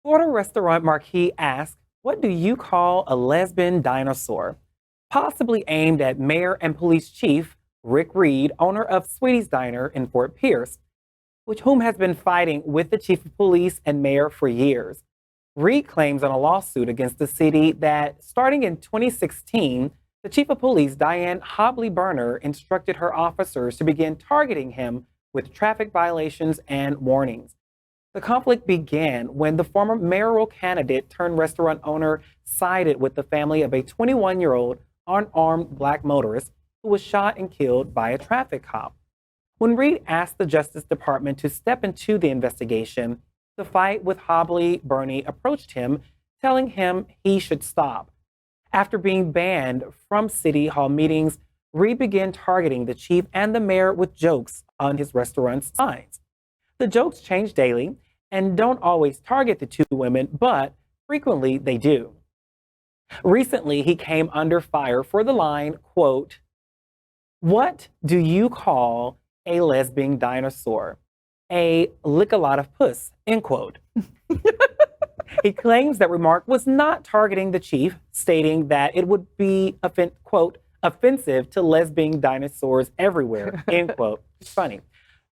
Florida restaurant Marquee asks, what do you call a lesbian dinosaur? Possibly aimed at Mayor and Police Chief Rick Reed, owner of Sweetie's Diner in Fort Pierce, whom has been fighting with the Chief of Police and Mayor for years. Reed claims in a lawsuit against the city that starting in 2016, the Chief of Police, Diane Hobley-Burney, instructed her officers to begin targeting him with traffic violations and warnings. The conflict began when the former mayoral candidate turned restaurant owner sided with the family of a 21-year-old unarmed Black motorist who was shot and killed by a traffic cop. When Reed asked the Justice Department to step into the investigation, the fight with Hobley-Burney approached him, telling him he should stop. After being banned from City Hall meetings, Reed began targeting the chief and the mayor with jokes on his restaurant's signs. The jokes change daily and don't always target the two women, but frequently they do. Recently, he came under fire for the line, quote, "What do you call a lesbian dinosaur? A lick a lot of puss," end quote. He claims that remark was not targeting the chief, stating that it would be, quote, offensive to lesbian dinosaurs everywhere, end quote. It's funny.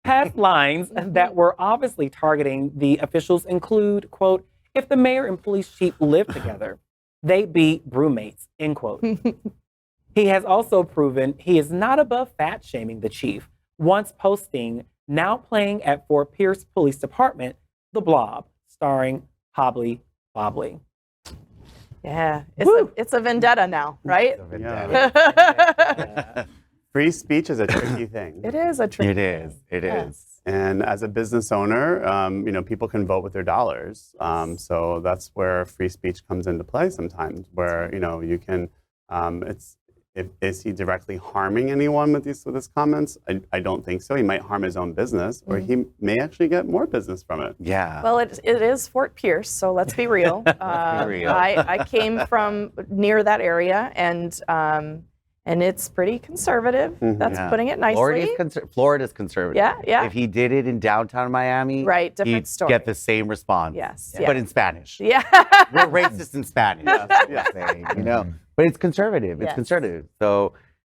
Past lines that were obviously targeting the officials include, quote, "If the mayor and police chief live together, they'd be roommates," end quote. He has also proven he is not above fat shaming the chief, once posting, now playing at Fort Pierce Police Department, The Blob, starring Hobley-Burney. Yeah, it's a vendetta now, right? It's a vendetta. Free speech is a tricky thing. It is a tricky thing. It is. And as a business owner, people can vote with their dollars. So that's where free speech comes into play sometimes, where, you can, is he directly harming anyone with his comments? I don't think so. He might harm his own business, or he may actually get more business from it. Yeah. Well, it is Fort Pierce, so let's be real. I came from near that area, and it's pretty conservative. That's putting it nicely. Florida's conservative. Yeah. If he did it in downtown Miami, right, different he'd story. get the same response. Yes. But in Spanish. Yeah. We're racist in Spanish. But it's conservative. It's conservative. So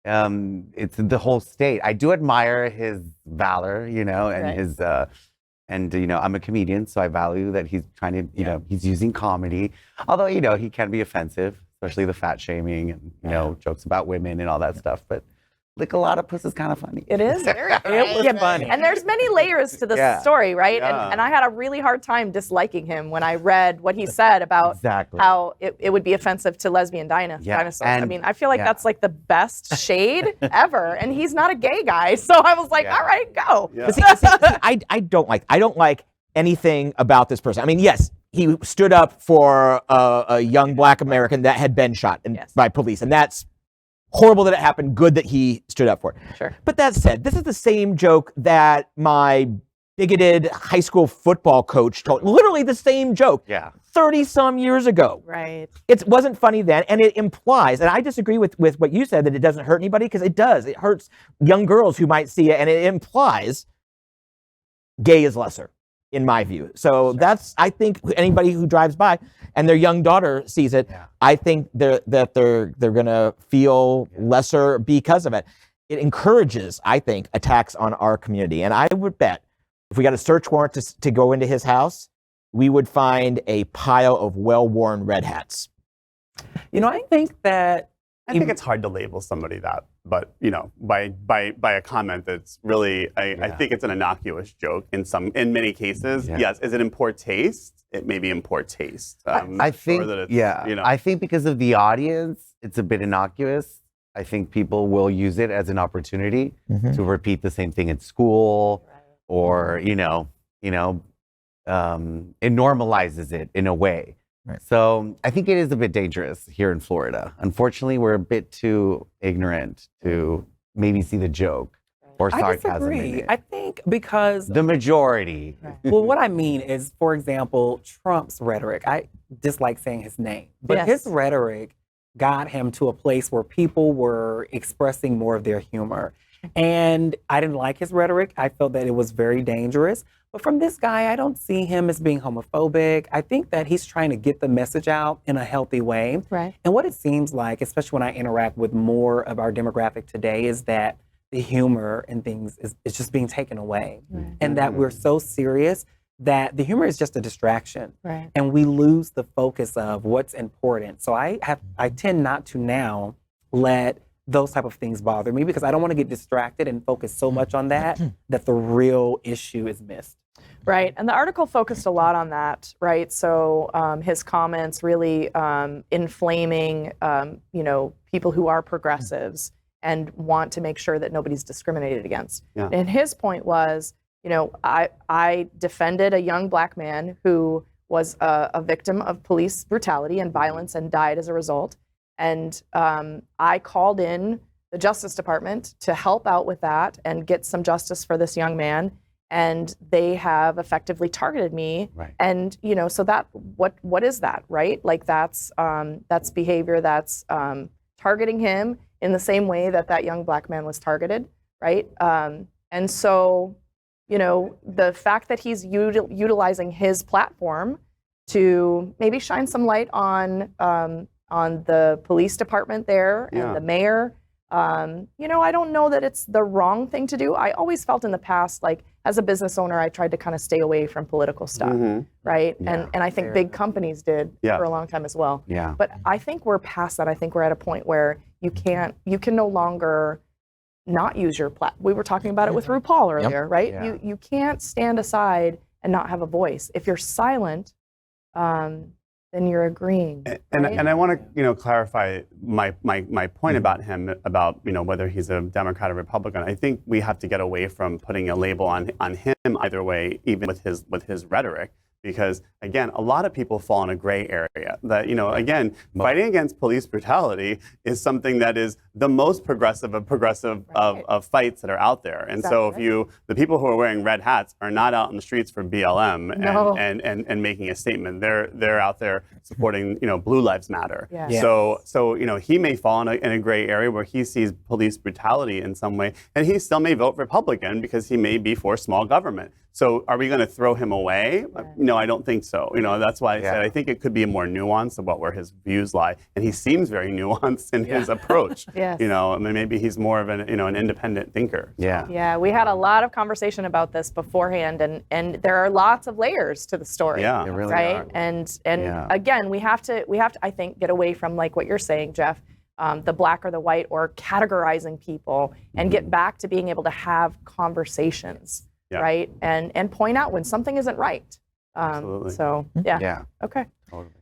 it's the whole state. I do admire his valor, and his I'm a comedian, so I value that he's trying to, he's using comedy. Although, he can be offensive, especially the fat shaming and, jokes about women and all that stuff. But lick a lot of puss is kind of funny. It is very funny. And there's many layers to this story, right? Yeah. And I had a really hard time disliking him when I read what he said about how it would be offensive to lesbian dinosaurs. I feel like that's like the best shade ever. And he's not a gay guy. So I was like, all right, go. Yeah. See, I don't like anything about this person. I mean, yes, he stood up for a young Black American that had been shot by police. And that's horrible that it happened. Good that he stood up for it. Sure. But that said, this is the same joke that my bigoted high school football coach told. Literally the same joke. Yeah. 30-some years ago. Right. It wasn't funny then, and it implies, and I disagree with what you said, that it doesn't hurt anybody, because it does. It hurts young girls who might see it, and it implies gay is lesser, in my view. So that's, I think, anybody who drives by and their young daughter sees it, I think they're gonna feel lesser because of it. It encourages, I think, attacks on our community. And I would bet if we got a search warrant to go into his house, we would find a pile of well-worn red hats. I think that I think it's hard to label somebody that, but by a comment that's really, I think it's an innocuous joke in many cases. Yeah. Yes, is it in poor taste? It may be in poor taste. I think, I think because of the audience, it's a bit innocuous. I think people will use it as an opportunity to repeat the same thing in school, or it normalizes it in a way. Right. So I think it is a bit dangerous here in Florida. Unfortunately, we're a bit too ignorant to maybe see the joke or sarcasm in it. I think because the majority. Well, what I mean is, for example, Trump's rhetoric. I dislike saying his name, but his rhetoric got him to a place where people were expressing more of their humor. And I didn't like his rhetoric. I felt that it was very dangerous. But from this guy, I don't see him as being homophobic. I think that he's trying to get the message out in a healthy way. Right. And what it seems like, especially when I interact with more of our demographic today, is that the humor and things is just being taken away. Right. And that we're so serious that the humor is just a distraction. Right. And we lose the focus of what's important. So I tend not to now let those type of things bother me because I don't want to get distracted and focus so much on that that the real issue is missed. Right, and the article focused a lot on that, right? So his comments really inflaming, people who are progressives and want to make sure that nobody's discriminated against. Yeah. And his point was, I defended a young black man who was a victim of police brutality and violence and died as a result. And I called in the Justice Department to help out with that and get some justice for this young man. And they have effectively targeted me. Right. And, so that, what is that, right? Like that's behavior that's targeting him in the same way that young black man was targeted, right? And so, the fact that he's utilizing his platform to maybe shine some light on the police department there and the mayor, I don't know that it's the wrong thing to do. I always felt in the past, like as a business owner, I tried to kind of stay away from political stuff, right? Yeah. And I think big companies did for a long time as well. Yeah. But I think we're past that. I think we're at a point where you can no longer not use your platform. We were talking about it with RuPaul earlier, right? Yeah. You can't stand aside and not have a voice. If you're silent, then you're agreeing. And I want to clarify my point about him, about whether he's a Democrat or Republican. I think we have to get away from putting a label on him either way, even with his rhetoric. Because again, a lot of people fall in a gray area. That again, fighting against police brutality is something that is the most progressive of fights that are out there. And so if the people who are wearing red hats are not out in the streets for BLM and making a statement, they're out there supporting Blue Lives Matter. Yeah. Yes. So he may fall in a gray area where he sees police brutality in some way, and he still may vote Republican because he may be for small government. So are we going to throw him away? No, I don't think so. That's why I said I think it could be a more nuance of where his views lie, and he seems very nuanced in his approach. Yes. I mean, maybe he's more of an independent thinker. So. Yeah. Yeah, we had a lot of conversation about this beforehand, and there are lots of layers to the story. Yeah, There really right. are. And again, we have to I think get away from like what you're saying, Jeff, the black or the white or categorizing people, and get back to being able to have conversations. Yeah. Right, and point out when something isn't right. Absolutely. So yeah. Okay. Totally.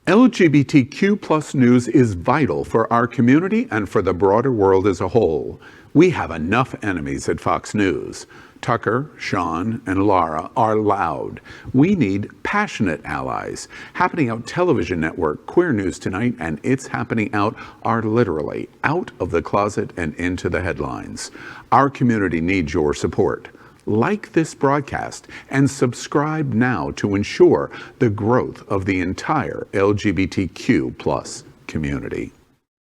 LGBTQ plus news is vital for our community and for the broader world as a whole. We have enough enemies at Fox News. Tucker, Sean, and Laura are loud. We need passionate allies. Happening Out Television Network, Queer News Tonight, and It's Happening Out are literally out of the closet and into the headlines. Our community needs your support. Like this broadcast and subscribe now to ensure the growth of the entire LGBTQ plus community.